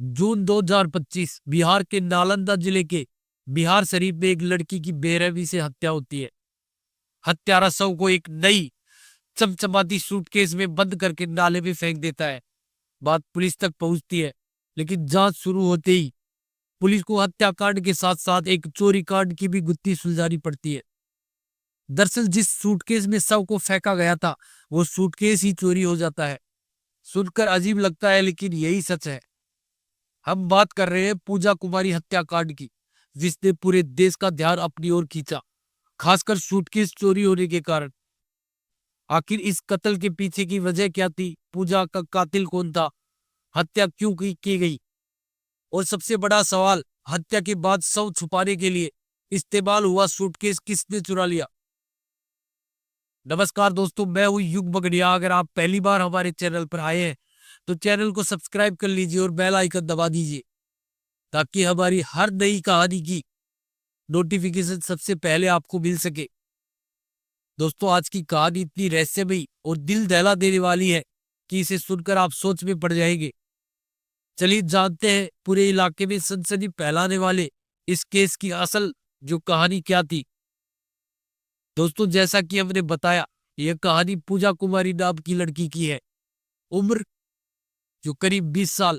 जून 2025 बिहार के नालंदा जिले के बिहार शरीफ में एक लड़की की बेरहमी से हत्या होती है। हत्यारा शव को एक नई चमचमाती सूटकेस में बंद करके नाले में फेंक देता है। बात पुलिस तक पहुंचती है, लेकिन जांच शुरू होते ही पुलिस को हत्याकांड के साथ साथ एक चोरी कांड की भी गुत्थी सुलझानी पड़ती है। दरअसल जिस सूटकेस में शव को फेंका गया था, वो सूटकेस ही चोरी हो जाता है। सुनकर अजीब लगता है, लेकिन यही सच है। हम बात कर रहे हैं पूजा कुमारी हत्याकांड की, जिसने पूरे देश का ध्यान अपनी ओर खींचा, खासकर सूटकेस चोरी होने के कारण। आखिर इस कत्ल के पीछे की वजह क्या थी? पूजा का कातिल कौन था? हत्या क्यों की गई? और सबसे बड़ा सवाल, हत्या के बाद शव छुपाने के लिए इस्तेमाल हुआ सूटकेस किसने चुरा लिया? नमस्कार दोस्तों, मैं हूं युग बगड़िया। अगर आप पहली बार हमारे चैनल पर आए हैं तो चैनल को सब्सक्राइब कर लीजिए और बेल आइकन दबा दीजिए, ताकि हमारी हर नई कहानी की नोटिफिकेशन सबसे पहले आपको मिल सके। दोस्तों, आज की कहानी इतनी रहस्यमयी और दिल दहला देने वाली है कि इसे सुनकर आप सोच में पड़ जाएंगे। चलिए जानते हैं पूरे इलाके में सनसनी फैलाने वाले इस केस की असल जो कहानी क्या थी। दोस्तों, जैसा कि हमने बताया, यह कहानी पूजा कुमारी नाम की लड़की की है। उम्र जो करीब 20 साल।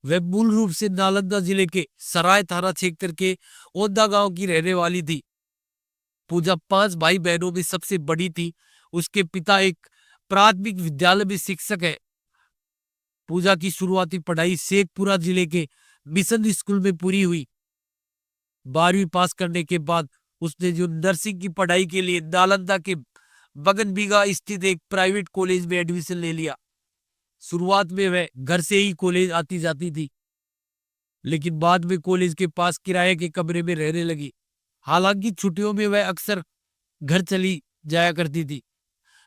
वह मूल रूप से नालंदा जिले के सराय थाना क्षेत्र के ओंदा गांव की रहने वाली थी। पूजा 5 भाई बहनों में सबसे बड़ी थी। उसके पिता एक प्राथमिक विद्यालय में शिक्षक है। पूजा की शुरुआती पढ़ाई शेखपुरा जिले के मिशन स्कूल में पूरी हुई। 12वीं पास करने के बाद उसने जो नर्सिंग की पढ़ाई के लिए नालंदा के बगनबीघा स्थित एक प्राइवेट कॉलेज में एडमिशन ले लिया। शुरुआत में वह घर से ही कॉलेज आती जाती थी, लेकिन बाद में कॉलेज के पास किराए के कमरे में रहने लगी। हालांकि छुट्टियों में वह अक्सर घर चली जाया करती थी।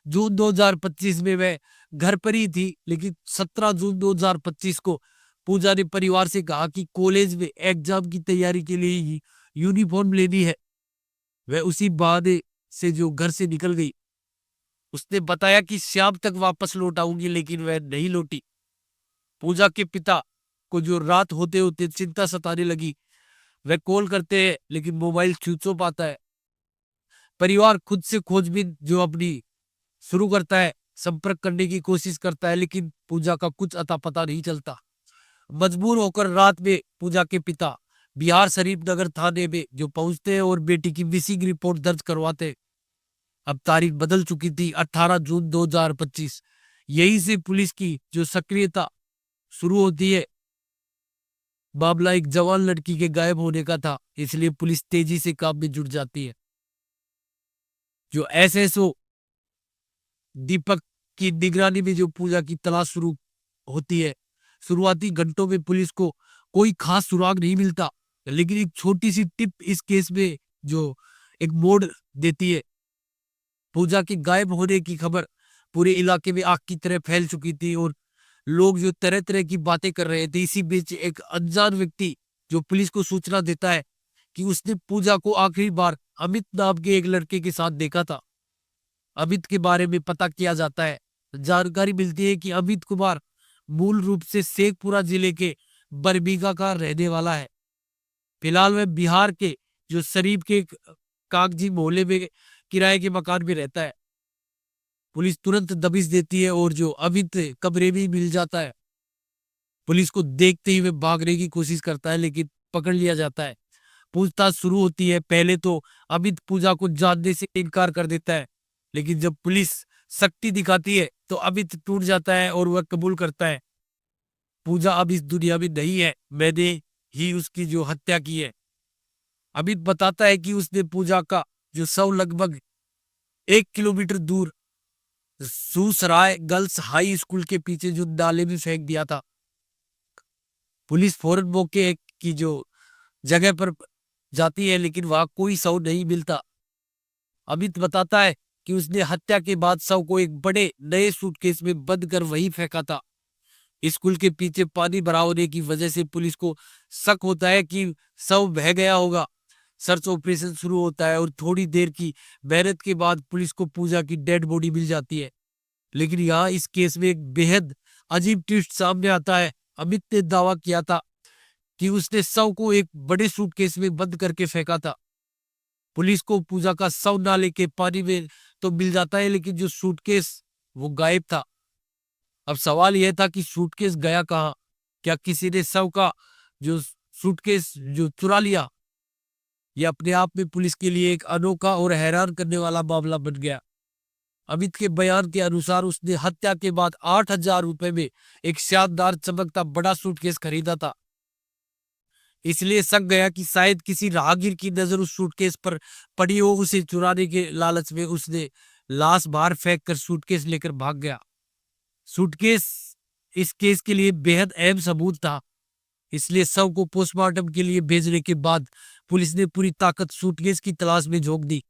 जून 2025 में वह घर पर ही थी, लेकिन 17 जून 2025 को पूजा ने परिवार से कहा कि कॉलेज में एग्जाम की तैयारी के लिए ही यूनिफॉर्म लेनी है। वह उसी बहाने से जो घर से निकल गई। उसने बताया कि शाम तक वापस लौट आऊंगी, लेकिन वह नहीं लौटी। पूजा के पिता को जो रात होते होते चिंता सताने लगी। वह कॉल करते हैं, लेकिन मोबाइल स्विच ऑफ आता है। परिवार खुद से खोजबीन जो अपनी शुरू करता है, संपर्क करने की कोशिश करता है, लेकिन पूजा का कुछ अता पता नहीं चलता। मजबूर होकर रात में पूजा के पिता बिहार शरीफ नगर थाने में जो पहुंचते हैं और बेटी की मिसिंग रिपोर्ट दर्ज करवाते हैं। अब तारीख बदल चुकी थी, 18 जून 2025। यही से पुलिस की जो सक्रियता शुरू होती है। मामला एक जवान लड़की के गायब होने का था, इसलिए पुलिस तेजी से काम में जुट जाती है। जो एसएसओ दीपक की निगरानी में जो पूजा की तलाश शुरू होती है। शुरुआती घंटों में पुलिस को कोई खास सुराग नहीं मिलता, लेकिन एक छोटी सी टिप इस केस में जो एक मोड़ देती है। पूजा के गायब होने की खबर पूरे इलाके में आग की तरह फैल चुकी थी और लोग जो तरह तरह की बातें कर रहे थे। इसी बीच एक अनजान व्यक्ति जो पुलिस को सूचना देता है कि उसने पूजा को आखिरी बार अमित नाम के एक लड़के के साथ देखा था। अमित के बारे में पता किया जाता है। जानकारी मिलती है कि अमित कुमार मूल रूप से शेखपुरा जिले के बरबीघा का रहने वाला है। फिलहाल वह बिहार के जो शरीफ के कागजी मोहल्ले में किराए के मकान में रहता है। पुलिस तुरंत दबिश देती है और जो अमित कमरे में मिल जाता है। पुलिस को देखते ही वह भागने की कोशिश करता है, लेकिन पकड़ लिया जाता है। पूछताछ शुरू होती है। पहले तो अमित पूजा को जानने से इनकार कर देता है, लेकिन जब पुलिस सख्ती दिखाती है तो अमित टूट जाता है और वह कबूल करता है, पूजा अब इस दुनिया में नहीं है, मैंने ही उसकी जो हत्या की है। अमित बताता है कि उसने पूजा का जो शव लगभग 1 किलोमीटर दूर सुसराय गर्ल्स हाई स्कूल के पीछे जो नाले में फेंक दिया था। पुलिस फौरन मौके की जो जगह पर जाती है, लेकिन वहां कोई शव नहीं मिलता। अमित बताता है कि उसने हत्या के बाद शव को एक बड़े नए सूटकेस में बंद कर वहीं फेंका था। स्कूल के पीछे पानी भरा होने की वजह से पुलिस को शक होता है कि शव बह गया होगा। सर्च ऑपरेशन शुरू होता है और थोड़ी देर की मेहनत के बाद पुलिस को पूजा की डेड बॉडी मिल जाती है। लेकिन यहाँ इस केस में एक बेहद अजीब ट्विस्ट सामने आता है। अमित ने दावा किया था कि उसने शव को एक बड़े सूटकेस में बंद करके फेंका था। पुलिस को पूजा का शव नाले के पानी में तो मिल जाता है, लेकिन जो सूटकेस वो गायब था। अब सवाल यह था कि सूटकेस गया कहाँ? क्या किसी ने शव का जो सूटकेस जो चुरा लिया? यह अपने आप में पुलिस के लिए एक अनोखा और हैरान करने वाला मामला बन गया। अमित के बयान के अनुसार उसने हत्या के बाद 8,000 रुपए में एक शानदार चमकता बड़ा सूटकेस खरीदा था। इसलिए शक गया कि शायद किसी राहगीर की नजर उस सूटकेस पर पड़ी हो। उसे चुराने के लालच में उसने लाश बाहर फेंक कर सूटकेस लेकर भाग गया। सूटकेस इस केस के लिए बेहद अहम सबूत था, इसलिए शव को पोस्टमार्टम के लिए भेजने के बाद पुलिस ने पूरी ताकत सूटकेस की तलाश में झोंक दी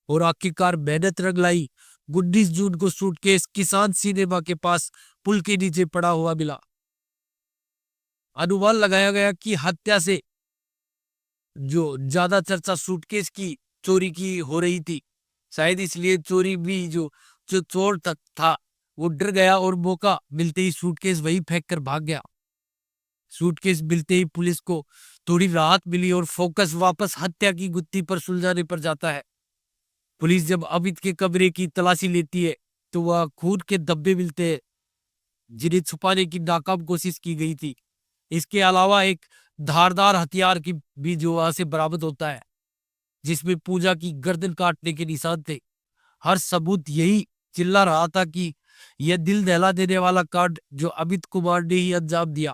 और आखिरकार मेहनत रंग लाई। 19 जून को सूटकेस किसान सिनेमा के पास पुल के नीचे पड़ा हुआ मिला। अनुमान लगाया गया कि हत्या से जो ज्यादा चर्चा सूटकेस की चोरी की हो रही थी, शायद इसलिए चोरी भी जो जो चोर तक था वो डर गया और मौका मिलते ही सूटकेस वही फेंक कर भाग गया। सूटकेस मिलते ही पुलिस को थोड़ी राहत मिली और फोकस वापस हत्या की गुत्थी पर सुलझाने पर जाता है। पुलिस जब अमित के कमरे की तलाशी लेती है तो वह खून के धब्बे मिलते हैं, जिन्हें छुपाने की नाकाम कोशिश की गई थी। इसके अलावा एक धारदार हथियार की भी जो वहां से बरामद होता है, जिसमें पूजा की गर्दन काटने के निशान थे। हर सबूत यही चिल्ला रहा था कि यह दिल दहला देने वाला कांड जो अमित कुमार ने ही अंजाम दिया।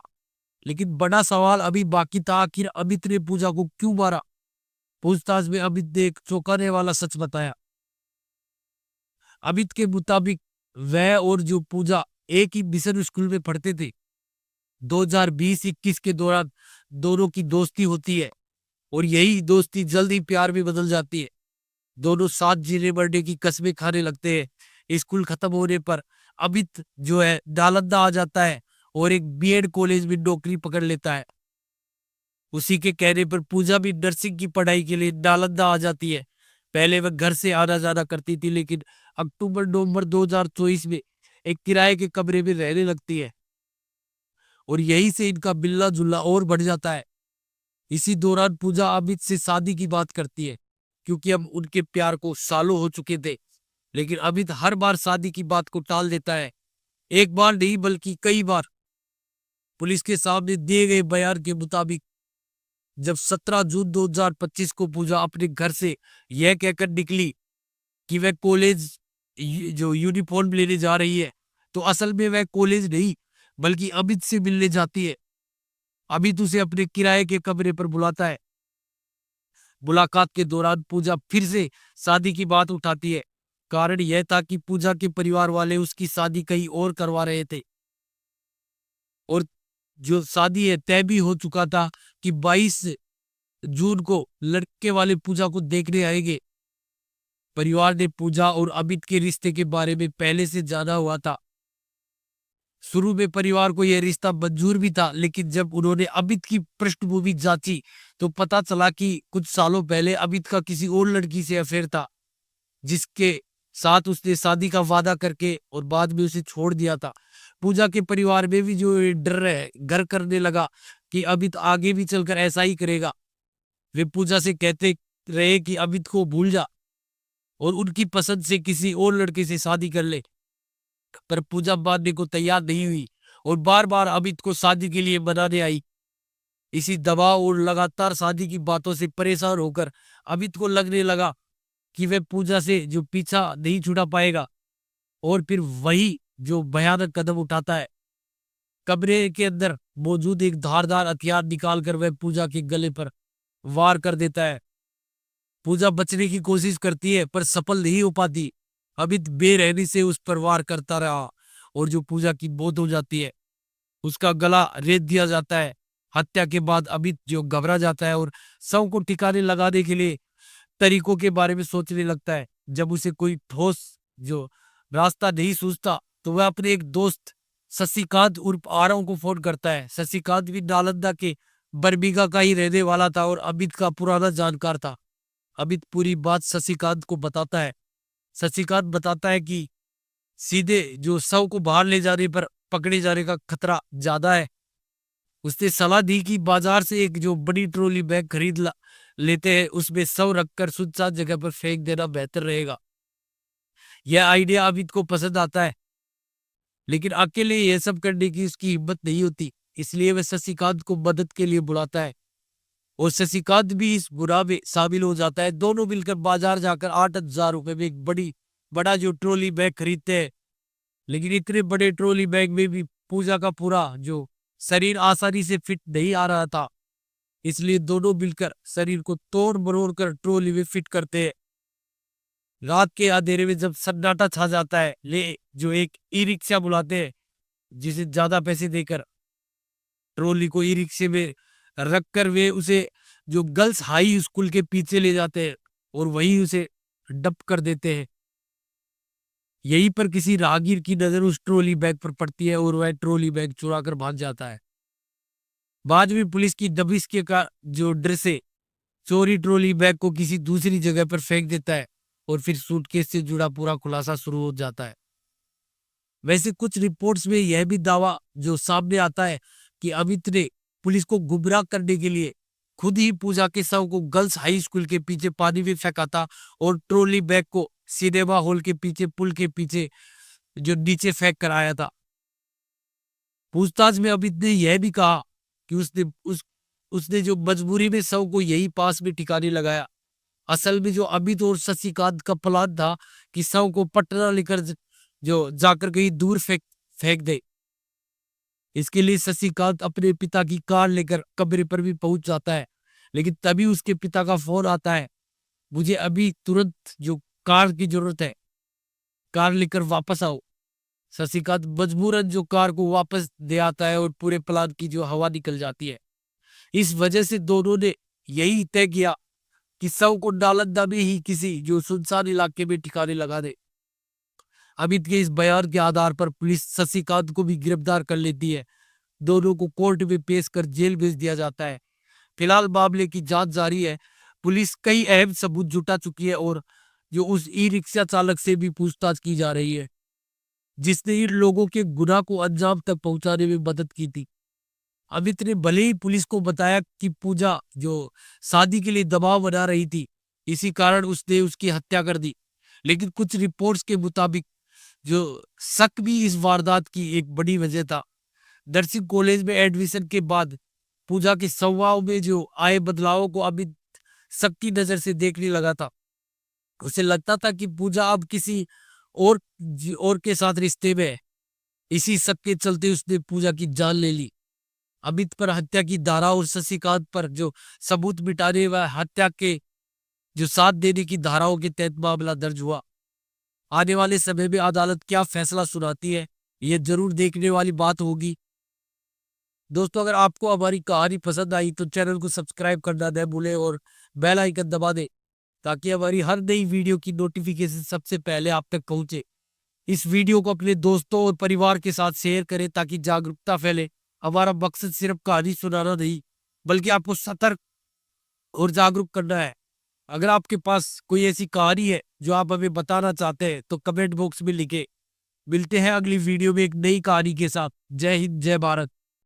लेकिन बड़ा सवाल अभी बाकी था, आखिर अमित ने पूजा को क्यों मारा? पूछताछ में अमित ने एक चौंकाने वाला सच बताया। अमित के मुताबिक वह और जो पूजा एक ही मिशन स्कूल में पढ़ते थे। 2020-21 के दौरान दोनों की दोस्ती होती है और यही दोस्ती जल्द ही प्यार में बदल जाती है। दोनों साथ जीने मरने की कस्में खाने लगते हैं। स्कूल खत्म होने पर अमित जो है नालंदा आ जाता है और एक बीएड कॉलेज में नौकरी पकड़ लेता है। उसी के कहने पर पूजा भी नर्सिंग की पढ़ाई के लिए नालंदा आ जाती है। पहले वह घर से आना जाना करती थी, लेकिन अक्टूबर-नवंबर 2024 में एक किराए के कमरे में रहने लगती है और यहीं से इनका मिलना जुलना और बढ़ जाता है। इसी दौरान पूजा अमित से शादी की बात करती है, क्योंकि अब उनके प्यार को सालों हो चुके थे। लेकिन अमित हर बार शादी की बात को टाल देता है, एक बार नहीं बल्कि कई बार। पुलिस के सामने दिए गए बयान के मुताबिक जब 17 जून 2025 को पूजा अपने घर से यह कहकर निकली कि वह कॉलेज जो यूनिफॉर्म लेने जा रही है, तो असल में वह कॉलेज नहीं बल्कि अमित से मिलने जाती है। अमित उसे अपने किराए के कमरे पर बुलाता है। मुलाकात के दौरान पूजा फिर से शादी की बात उठाती है। कारण यह था कि पूजा के परिवार वाले उसकी शादी कहीं और करवा रहे थे और जो शादी है तय भी हो चुका था कि 22 जून को लड़के वाले पूजा को देखने आएंगे। परिवार ने पूजा और अमित के रिश्ते के बारे में पहले से जाना हुआ था। शुरू में परिवार को यह रिश्ता मंजूर भी था, लेकिन जब उन्होंने अमित की पृष्ठभूमि जांची तो पता चला कि कुछ सालों पहले अमित का किसी और लड़की से अफेयर था, जिसके साथ उसने शादी का वादा करके और बाद में उसे छोड़ दिया था। पूजा के परिवार में भी जो ये डर है घर करने लगा कि अमित आगे भी चलकर ऐसा ही करेगा। वे पूजा से कहते रहे कि अमित को भूल जा और उनकी पसंद से किसी और लड़के से शादी कर ले, पर पूजा मानने को तैयार नहीं हुई और बार बार अमित को शादी के लिए मनाने आई। इसी दबाव और लगातार शादी की बातों से परेशान होकर अमित को लगने लगा कि वह पूजा से जो पीछा नहीं छुड़ा पाएगा और फिर वही जो भयानक कदम उठाता है। कमरे के अंदर मौजूद एक धारदार हथियार निकालकर वह पूजा के गले पर वार कर देता है। पूजा बचने की कोशिश करती है पर सफल नहीं हो पाती। अमित बेरहमी से उस पर वार करता रहा और जो पूजा की मौत हो जाती है, उसका गला रेत दिया जाता है। हत्या के बाद अमित जो घबरा जाता है और शव को ठिकाने लगाने के लिए तरीकों के बारे में सोचने लगता है। जब उसे कोई ठोस जो रास्ता नहीं सूझता तो वह अपने एक दोस्त शशिकांत उर्फ आरव को फोन करता है। शशिकांत भी नालंदा के बरबीघा का ही रहने वाला था और अमित का पुराना जानकार था। अमित पूरी बात शशिकांत को बताता है। शशिकांत बताता है कि सीधे जो शव को बाहर ले जाने पर पकड़े जाने का खतरा ज्यादा है उसने सलाह दी कि बाजार से एक जो बड़ी ट्रॉली बैग खरीद लेते हैं, उसमें 100 रखकर सुनसान जगह पर फेंक देना बेहतर रहेगा। यह आइडिया आबिद को पसंद आता है, लेकिन अकेले यह सब करने की उसकी हिम्मत नहीं होती। इसलिए वह शशिकांत को मदद के लिए बुलाता है और शशिकांत भी इस बुरा में शामिल हो जाता है। दोनों मिलकर बाजार जाकर 8,000 रुपए में एक बड़ा जो ट्रॉली बैग खरीदते हैं। लेकिन इतने बड़े ट्रॉली बैग में भी पूजा का पूरा जो शरीर आसानी से फिट नहीं आ रहा था, इसलिए दोनों मिलकर शरीर को तोड़ मरोड़ कर ट्रॉली में फिट करते हैं। रात के अंधेरे में जब सन्नाटा छा जाता है, ले जो एक ई रिक्शा बुलाते हैं, जिसे ज्यादा पैसे देकर ट्रॉली को ई रिक्शे में रखकर वे उसे जो गर्ल्स हाई स्कूल के पीछे ले जाते हैं और वहीं उसे डंप कर देते हैं। यहीं पर किसी राहगीर की नजर उस ट्रॉली बैग पर पड़ती है और वह ट्रॉली बैग चुरा कर भाग जाता है। बाद में पुलिस की दबिश के का जो डर से चोरी ट्रॉली बैग को किसी दूसरी जगह पर फेंक देता है और फिर सूटकेस से जुड़ा पूरा खुलासा शुरू हो जाता है। वैसे कुछ रिपोर्ट्स में यह भी दावा जो सामने आता है कि अमित ने पुलिस को गुमराह करने के लिए खुद ही पूजा के शव को गर्ल्स हाई स्कूल के पीछे पानी में फेंका था और ट्रॉली बैग को सिनेमा हॉल के पीछे पुल के पीछे जो नीचे फेंक कर आया था। पूछताछ में अमित ने यह भी कहा कि उसने जो मजबूरी में शव को यही पास में ठिकाने लगाया। असल में जो अमित और शशिकांत का प्लान था कि शव को पटना लेकर जो जाकर कहीं दूर फेंक दे। इसके लिए शशिकांत अपने पिता की कार लेकर कमरे पर भी पहुंच जाता है, लेकिन तभी उसके पिता का फोन आता है, मुझे अभी तुरंत जो कार की जरूरत है, कार लेकर वापस आओ। शशिकांत मजबूरन जो कार को वापस दे आता है और पूरे प्लान की जो हवा निकल जाती है। इस वजह से दोनों ने यही तय किया कि शव को नालंदा में ही किसी जो सुनसान इलाके में ठिकाने लगा दे। अमित के इस बयान के आधार पर पुलिस शशिकांत को भी गिरफ्तार कर लेती है। दोनों को कोर्ट में पेश कर जेल भेज दिया जाता है। फिलहाल मामले की जांच जारी है। पुलिस कई अहम सबूत जुटा चुकी है और जो उस ई रिक्शा चालक से भी पूछताछ की जा रही है, जिसने इन लोगों के गुनाह को अंजाम तक पहुंचाने में मदद की थी। अमित ने भले ही पुलिस को बताया कि पूजा जो शादी के लिए दबाव बना रही थी, इसी कारण उसने उसकी हत्या कर दी, लेकिन कुछ रिपोर्ट्स के मुताबिक जो शक भी इस वारदात की एक बड़ी वजह था। नर्सिंग कॉलेज में एडमिशन के बाद पूजा के स्वभाव में जो आए बदलावों को अमित शक की नजर से देखने लगा था। उसे लगता था कि पूजा अब किसी और के साथ रिश्ते में है। इसी शक के चलते उसने पूजा की जान ले ली। अमित पर हत्या की धारा और शशिकांत पर जो सबूत मिटाने व हत्या के जो साथ देने की धाराओं के तहत मामला दर्ज हुआ। आने वाले समय में अदालत क्या फैसला सुनाती है, यह जरूर देखने वाली बात होगी। दोस्तों, अगर आपको हमारी कहानी पसंद आई तो चैनल को सब्सक्राइब करना न भूलें और बेल आइकन दबा दें, ताकि हमारी हर नई वीडियो की नोटिफिकेशन सबसे पहले आप तक पहुंचे। इस वीडियो को अपने दोस्तों और परिवार के साथ शेयर करें ताकि जागरूकता फैले। हमारा मकसद सिर्फ कहानी सुनाना नहीं, बल्कि आपको सतर्क और जागरूक करना है। अगर आपके पास कोई ऐसी कहानी है जो आप हमें बताना चाहते हैं तो कमेंट बॉक्स में लिखें। मिलते हैं अगली वीडियो में एक नई कहानी के साथ। जय हिंद, जय भारत।